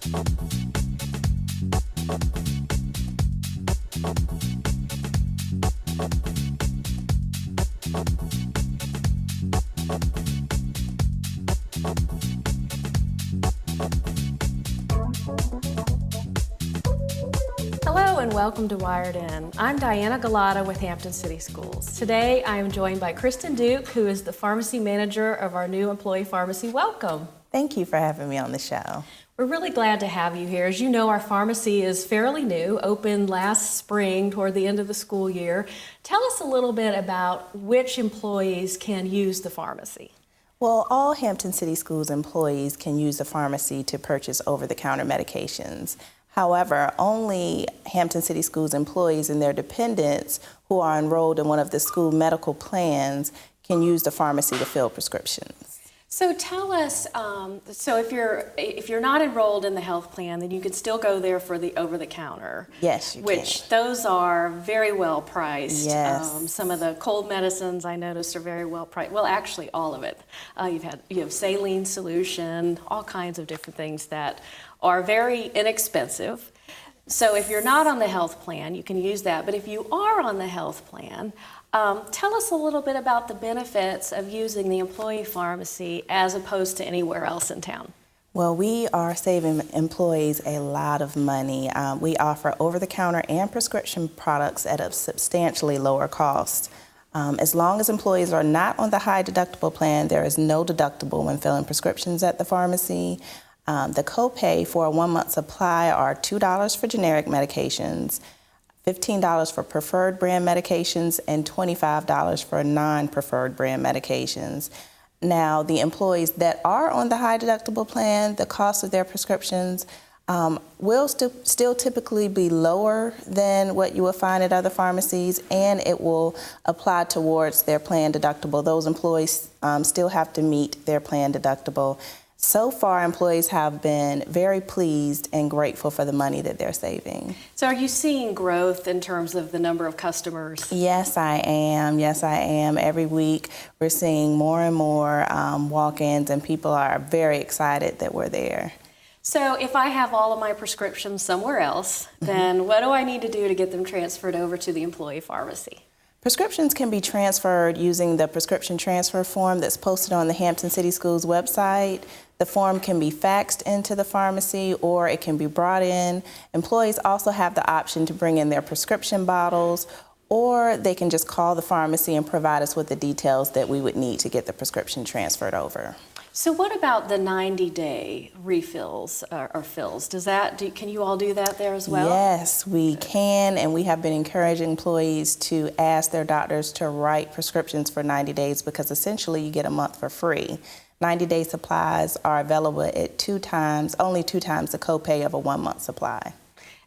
Hello and welcome to Wired In. I'm Diana Galata with Hampton City Schools. Today I am joined by Kristen Duke, who is the pharmacy manager of our new employee pharmacy. Welcome. Thank you for having me on the show. We're really glad to have you here. As you know, our pharmacy is fairly new, opened last spring toward the end of the school year. Tell us a little bit about which employees can use the pharmacy. Well, all Hampton City Schools employees can use the pharmacy to purchase over-the-counter medications. However, only Hampton City Schools employees and their dependents who are enrolled in one of the school medical plans can use the pharmacy to fill prescriptions. So tell us, so if you're not enrolled in the health plan, then you can still go there for the over-the-counter. Yes, you which can. Those are very well priced. Yes. Some of the cold medicines I noticed are very well priced. Well, actually, all of it. You have saline solution, all kinds of different things that are very inexpensive. So if you're not on the health plan, you can use that. But if you are on the health plan, tell us a little bit about the benefits of using the employee pharmacy as opposed to anywhere else in town. Well, we are saving employees a lot of money. We offer over-the-counter and prescription products at a substantially lower cost. As long as employees are not on the high deductible plan, there is no deductible when filling prescriptions at the pharmacy. The copay for a 1-month supply are $2 for generic medications, $15 for preferred brand medications, and $25 for non-preferred brand medications. Now, the employees that are on the high deductible plan, the cost of their prescriptions will still typically be lower than what you will find at other pharmacies, and it will apply towards their plan deductible. Those employees still have to meet their plan deductible. So far, employees have been very pleased and grateful for the money that they're saving. So are you seeing growth in terms of the number of customers? Yes, I am. Yes, I am. Every week, we're seeing more and more walk-ins, and people are very excited that we're there. So if I have all of my prescriptions somewhere else, then what do I need to do to get them transferred over to the employee pharmacy? Prescriptions can be transferred using the prescription transfer form that's posted on the Hampton City Schools website. The form can be faxed into the pharmacy or it can be brought in. Employees also have the option to bring in their prescription bottles, or they can just call the pharmacy and provide us with the details that we would need to get the prescription transferred over. So what about the 90-day refills or fills? Can you all do that there as well? Yes, we can, and we have been encouraging employees to ask their doctors to write prescriptions for 90 days because essentially you get a month for free. 90-day supplies are available at only two times the copay of a 1-month supply.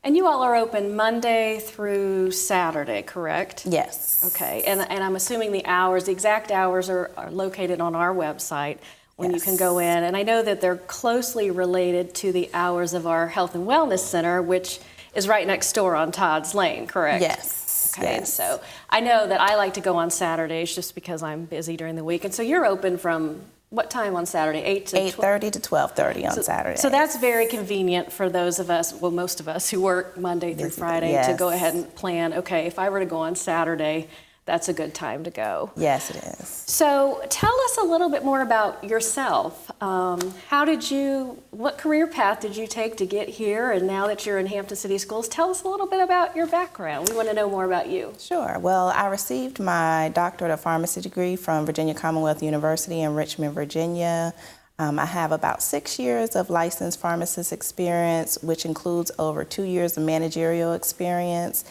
And you all are open Monday through Saturday, correct? Yes. Okay, and I'm assuming the exact hours are located on our website when you can go in. And I know that they're closely related to the hours of our Health and Wellness Center, which is right next door on Todd's Lane, correct? Yes. Okay, yes. So I know that I like to go on Saturdays just because I'm busy during the week. And so you're open from what time on Saturday? 8:30 to 12:30 on Saturday. So that's very convenient for those of us, well, most of us who work Monday through Friday to go ahead and plan, okay, if I were to go on Saturday, that's a good time to go. Yes, it is. So tell us a little bit more about yourself. What career path did you take to get here? And now that you're in Hampton City Schools, tell us a little bit about your background. We want to know more about you. Sure. Well, I received my doctorate of pharmacy degree from Virginia Commonwealth University in Richmond, Virginia. I have about 6 years of licensed pharmacist experience, which includes over 2 years of managerial experience.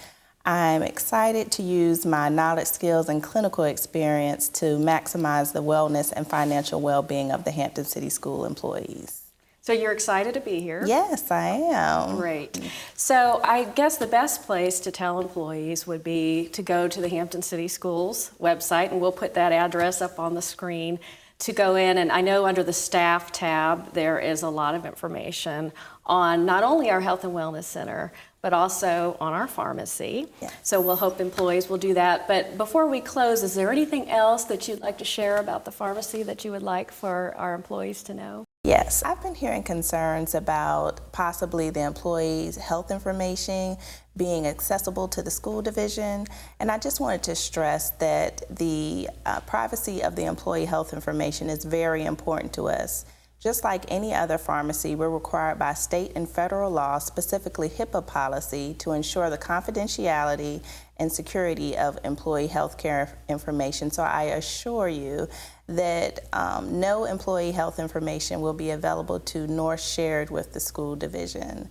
I'm excited to use my knowledge, skills, and clinical experience to maximize the wellness and financial well-being of the Hampton City School employees. So you're excited to be here? Yes, I am. Great. So I guess the best place to tell employees would be to go to the Hampton City Schools website, and we'll put that address up on the screen to go in. And I know under the staff tab there is a lot of information on not only our Health and Wellness Center, but also on our pharmacy. Yes. So we'll hope employees will do that. But before we close, is there anything else that you'd like to share about the pharmacy that you would like for our employees to know? Yes, I've been hearing concerns about possibly the employees' health information being accessible to the school division, and I just wanted to stress that the privacy of the employee health information is very important to us. Just like any other pharmacy, we're required by state and federal law, specifically HIPAA policy, to ensure the confidentiality and security of employee health care information. So I assure you that no employee health information will be available to nor shared with the school division.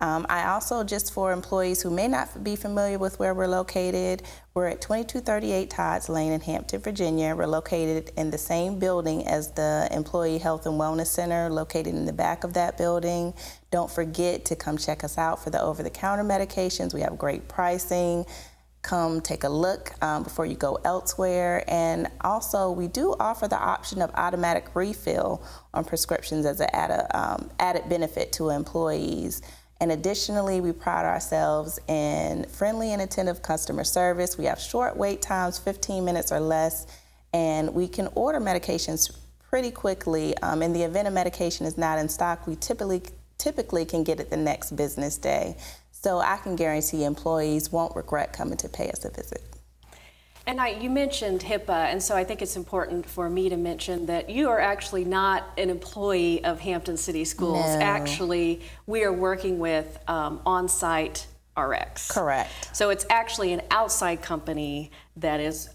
I also, just for employees who may not be familiar with where we're located, we're at 2238 Todd's Lane in Hampton, Virginia. We're located in the same building as the Employee Health and Wellness Center, located in the back of that building. Don't forget to come check us out for the over-the-counter medications. We have great pricing. Come take a look before you go elsewhere. And also, we do offer the option of automatic refill on prescriptions as an added benefit to employees. And additionally, we pride ourselves in friendly and attentive customer service. We have short wait times, 15 minutes or less, and we can order medications pretty quickly. In the event a medication is not in stock, we typically can get it the next business day. So I can guarantee employees won't regret coming to pay us a visit. And you mentioned HIPAA, and so I think it's important for me to mention that you are actually not an employee of Hampton City Schools. No. Actually, we are working with on-site RX. Correct. So it's actually an outside company that is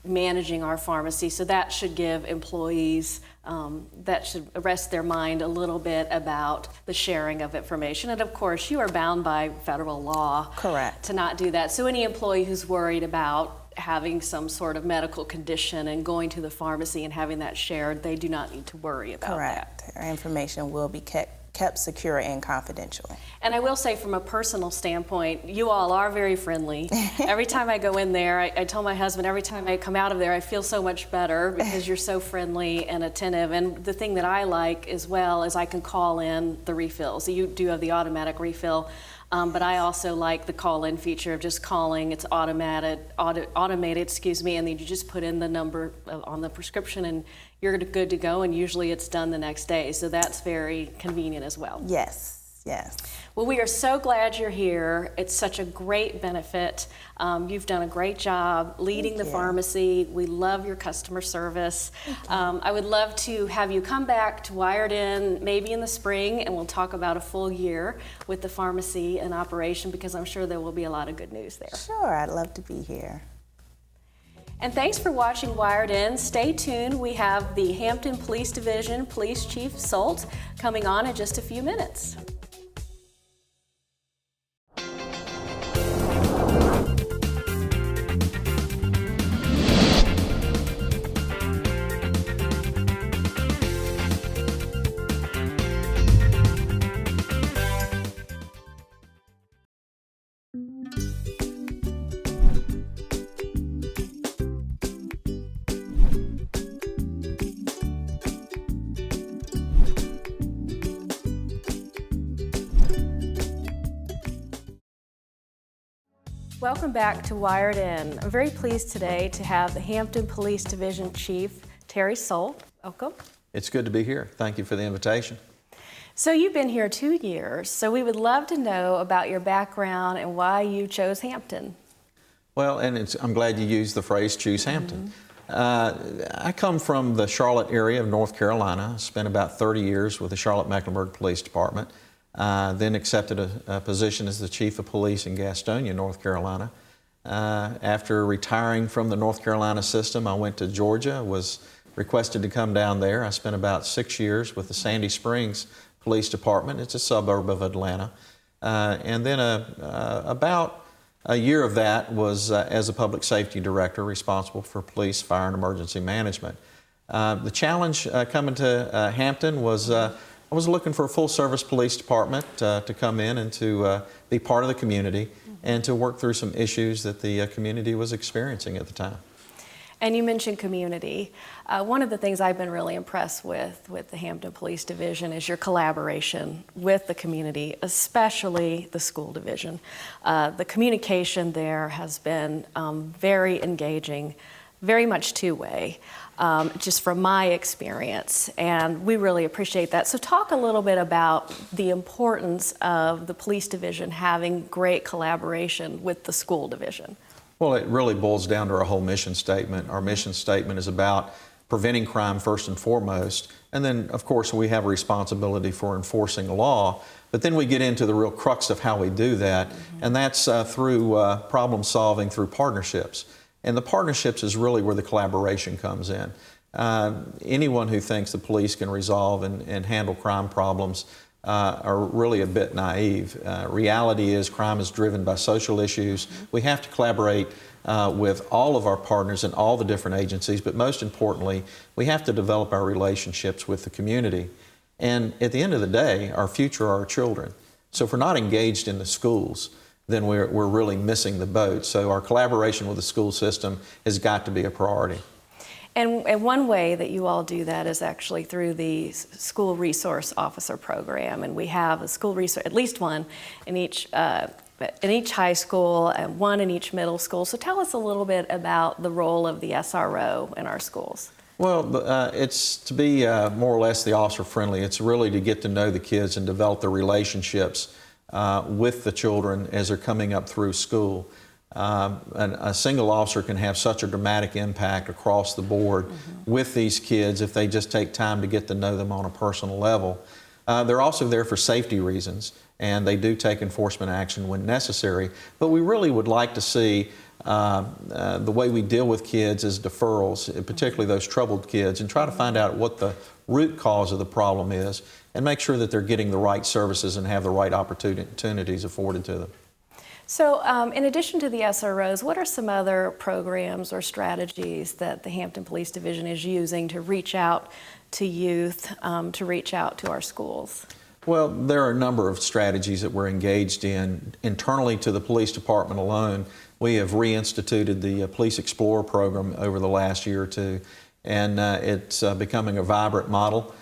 managing our pharmacy, so that should give employees, that should rest their mind a little bit about the sharing of information. And of course, you are bound by federal law. Correct. To not do that. So any employee who's worried about having some sort of medical condition and going to the pharmacy and having that shared, they do not need to worry about Correct. that. Our information will be kept secure and confidential. And I will say, from a personal standpoint, you all are very friendly. Every time I go in there, I tell my husband, every time I come out of there, I feel so much better because you're so friendly and attentive. And the thing that I like as well is I can call in the refills. You do have the automatic refill. But I also like the call-in feature of just calling. It's automated, and then you just put in the number on the prescription and you're good to go, and usually it's done the next day. So that's very convenient as well. Yes, yes. Well, we are so glad you're here. It's such a great benefit. You've done a great job leading the pharmacy. We love your customer service. I would love to have you come back to Wired In maybe in the spring, and we'll talk about a full year with the pharmacy in operation, because I'm sure there will be a lot of good news there. Sure, I'd love to be here. And thanks for watching Wired In. Stay tuned. We have the Hampton Police Division Police Chief Solt coming on in just a few minutes. Welcome back to Wired In. I'm very pleased today to have the Hampton Police Division Chief, Terry Solt. Welcome. It's good to be here. Thank you for the invitation. So you've been here 2 years, so we would love to know about your background and why you chose Hampton. Well, and I'm glad you used the phrase choose Hampton. I come from the Charlotte area of North Carolina. I spent about 30 years with the Charlotte-Mecklenburg Police Department. Then accepted a position as the Chief of Police in Gastonia, North Carolina. After retiring from the North Carolina system, I went to Georgia, was requested to come down there. I spent about 6 years with the Sandy Springs Police Department. It's a suburb of Atlanta. And then about a year of that was as a public safety director responsible for police, fire, and emergency management. The challenge coming to Hampton was I was looking for a full-service police department to come in and to be part of the community and to work through some issues that the community was experiencing at the time. And you mentioned community. One of the things I've been really impressed with the Hampton Police Division is your collaboration with the community, especially the school division. The communication there has been very engaging. very much two-way, just from my experience, and we really appreciate that. So talk a little bit about the importance of the police division having great collaboration with the school division. Well, it really boils down to our whole mission statement. Our mission statement is about preventing crime first and foremost, and then, of course, we have a responsibility for enforcing the law, but then we get into the real crux of how we do that, and that's through problem solving through partnerships. And the partnerships is really where the collaboration comes in. Anyone who thinks the police can resolve and handle crime problems are really a bit naive. Reality is crime is driven by social issues. We have to collaborate with all of our partners in all the different agencies, but most importantly, we have to develop our relationships with the community. And at the end of the day, our future are our children. So if we're not engaged in the schools, then we're really missing the boat. So our collaboration with the school system has got to be a priority. And one way that you all do that is actually through the School Resource Officer Program, and we have a school resource, at least one in each high school and one in each middle school. So tell us a little bit about the role of the SRO in our schools. Well, it's to be more or less the officer friendly. It's really to get to know the kids and develop the relationships with the children as they're coming up through school. And a single officer can have such a dramatic impact across the board with these kids if they just take time to get to know them on a personal level. They're also there for safety reasons, and they do take enforcement action when necessary. But we really would like to see the way we deal with kids as deferrals, particularly those troubled kids, and try to find out what the root cause of the problem is and make sure that they're getting the right services and have the right opportunities afforded to them. So in addition to the SROs, what are some other programs or strategies that the Hampton Police Division is using to reach out to youth, to reach out to our schools? Well, there are a number of strategies that we're engaged in. Internally to the police department alone, we have reinstituted the Police Explorer program over the last year or two, and it's becoming a vibrant model.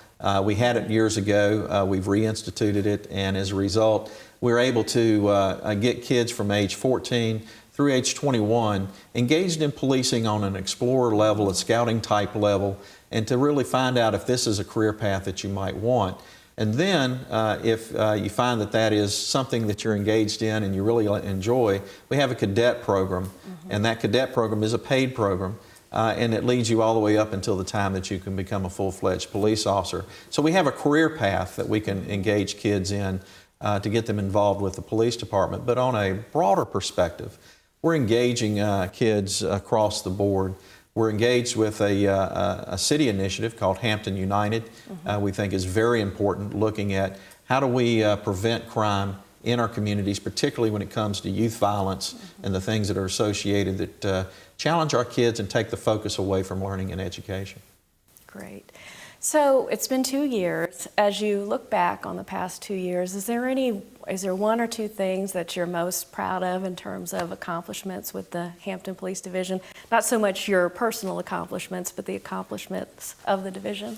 We had it years ago, we've reinstituted it, and as a result, we're able to get kids from age 14 through age 21 engaged in policing on an explorer level, a scouting type level, and to really find out if this is a career path that you might want. And then if you find that that is something that you're engaged in and you really enjoy, we have a cadet program, and that cadet program is a paid program. And it leads you all the way up until the time that you can become a full-fledged police officer. So we have a career path that we can engage kids in to get them involved with the police department. But on a broader perspective, we're engaging kids across the board. We're engaged with a city initiative called Hampton United. We think is very important, looking at how do we prevent crime in our communities, particularly when it comes to youth violence and the things that are associated that challenge our kids and take the focus away from learning and education. Great. So it's been 2 years. As you look back on the past 2 years, is there one or two things that you're most proud of in terms of accomplishments with the Hampton Police Division? Not so much your personal accomplishments, but the accomplishments of the division?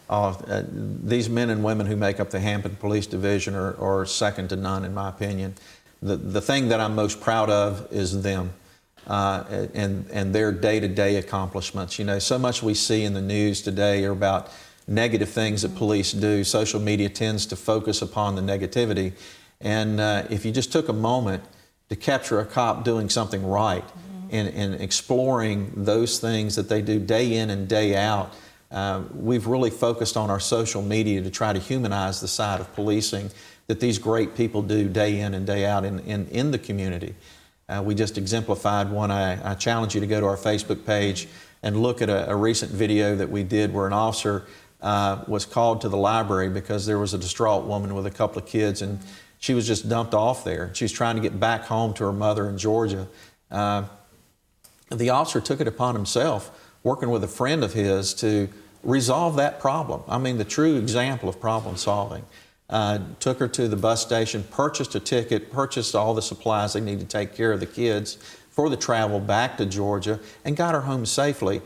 These men and women who make up the Hampton Police Division are second to none, in my opinion. The thing that I'm most proud of is them. And their day-to-day accomplishments. You know, so much we see in the news today are about negative things that police do. Social media tends to focus upon the negativity. And if you just took a moment to capture a cop doing something right and exploring those things that they do day in and day out, we've really focused on our social media to try to humanize the side of policing that these great people do day in and day out in the community. We just exemplified one. I challenge you to go to our Facebook page and look at a recent video that we did where an officer was called to the library because there was a distraught woman with a couple of kids, and she was just dumped off there. She was trying to get back home to her mother in Georgia. The officer took it upon himself, working with a friend of his, to resolve that problem. I mean, the true example of problem solving. Took her to the bus station, purchased a ticket, purchased all the supplies they need to take care of the kids for the travel back to Georgia, and got her home safely.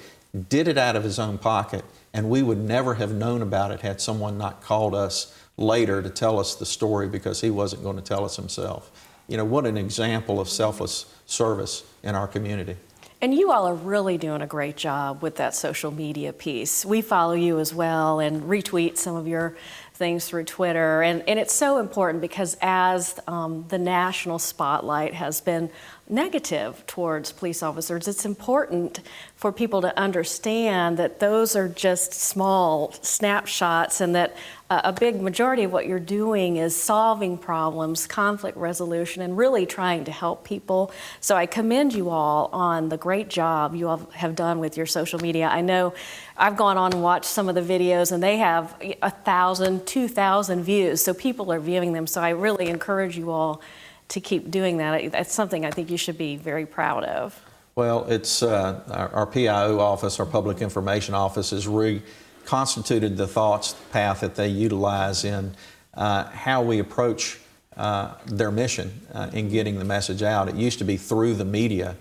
Did it out of his own pocket, and we would never have known about it had someone not called us later to tell us the story because he wasn't going to tell us himself. You know, what an example of selfless service in our community. And you all are really doing a great job with that social media piece. We follow you as well and retweet some of your things through Twitter. And it's so important because as the national spotlight has been negative towards police officers, it's important for people to understand that those are just small snapshots and that a big majority of what you're doing is solving problems, conflict resolution, and really trying to help people. So I commend you all on the great job you all have done with your social media. I know I've gone on and watched some of the videos and they have 1,000, 2,000 views, so people are viewing them. So I really encourage you all to keep doing that. That's something I think you should be very proud of. Well, it's our PIO office, our Public Information Office, has reconstituted the thoughts path that they utilize in how we approach their mission in getting the message out. It used to be through the media.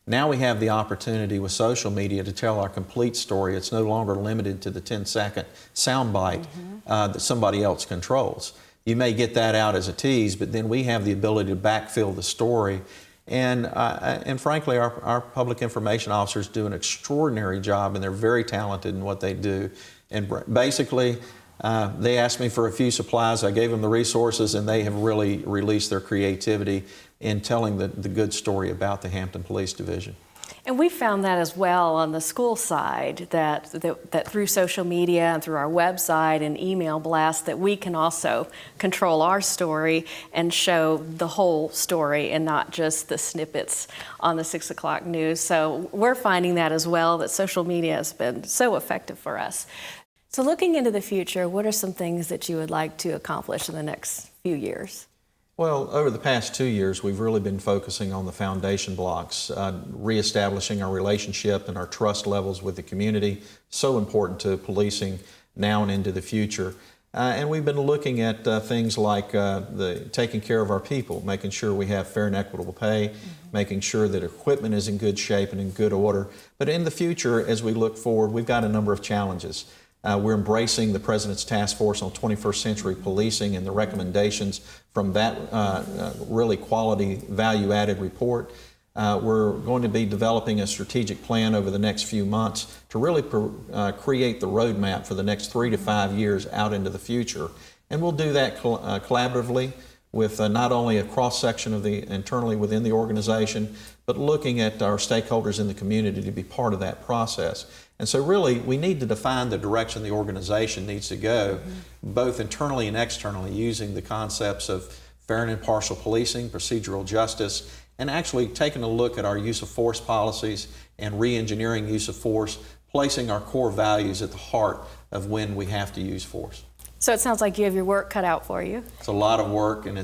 Now we have the opportunity with social media to tell our complete story. It's no longer limited to the 10-second soundbite that somebody else controls. You may get that out as a tease, but then we have the ability to backfill the story. And frankly, our public information officers do an extraordinary job, and they're very talented in what they do. And basically, they asked me for a few supplies. I gave them the resources, and they have really released their creativity in telling the good story about the Hampton Police Division. And we found that as well on the school side, that through social media and through our website and email blasts, that we can also control our story and show the whole story and not just the snippets on the 6 o'clock news. So we're finding that as well, that social media has been so effective for us. So looking into the future, what are some things that you would like to accomplish in the next few years? Well, over the past 2 years, we've really been focusing on the foundation blocks, reestablishing our relationship and our trust levels with the community, so important to policing now and into the future. And we've been looking at things like taking care of our people, making sure we have fair and equitable pay, making sure that equipment is in good shape and in good order. But in the future, as we look forward, we've got a number of challenges. We're embracing the President's Task Force on 21st Century Policing and the recommendations from that really quality value-added report. We're going to be developing a strategic plan over the next few months to really create the roadmap for the next 3 to 5 years out into the future. And we'll do that collaboratively with not only a cross-section of the internally within the organization, but looking at our stakeholders in the community to be part of that process. And so really, we need to define the direction the organization needs to go, both internally and externally, using the concepts of fair and impartial policing, procedural justice, and actually taking a look at our use of force policies and re-engineering use of force, placing our core values at the heart of when we have to use force. So it sounds like you have your work cut out for you. It's a lot of work, and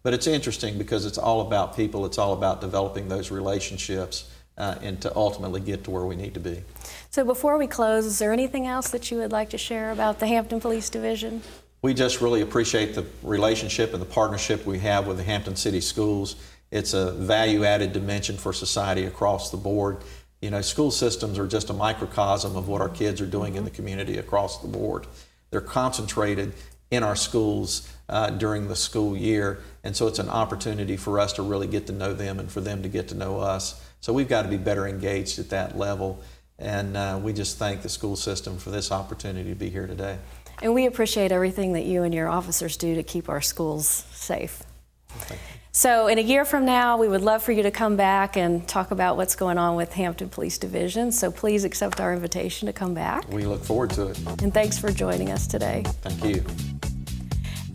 but it's interesting because it's all about people. It's all about developing those relationships and to ultimately get to where we need to be. So before we close, is there anything else that you would like to share about the Hampton Police Division? We just really appreciate the relationship and the partnership we have with the Hampton City Schools. It's a value-added dimension for society across the board. You know, school systems are just a microcosm of what our kids are doing in the community across the board. They're concentrated in our schools during the school year, and so it's an opportunity for us to really get to know them and for them to get to know us. So we've got to be better engaged at that level, and we just thank the school system for this opportunity to be here today. And we appreciate everything that you and your officers do to keep our schools safe. Thank you. So in a year from now, we would love for you to come back and talk about what's going on with Hampton Police Division. So please accept our invitation to come back. We look forward to it. And thanks for joining us today. Thank you.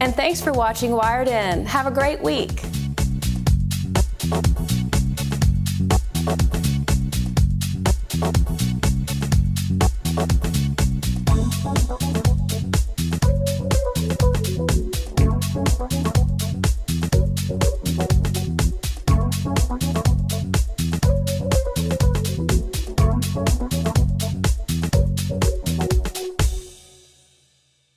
And thanks for watching Wired In. Have a great week.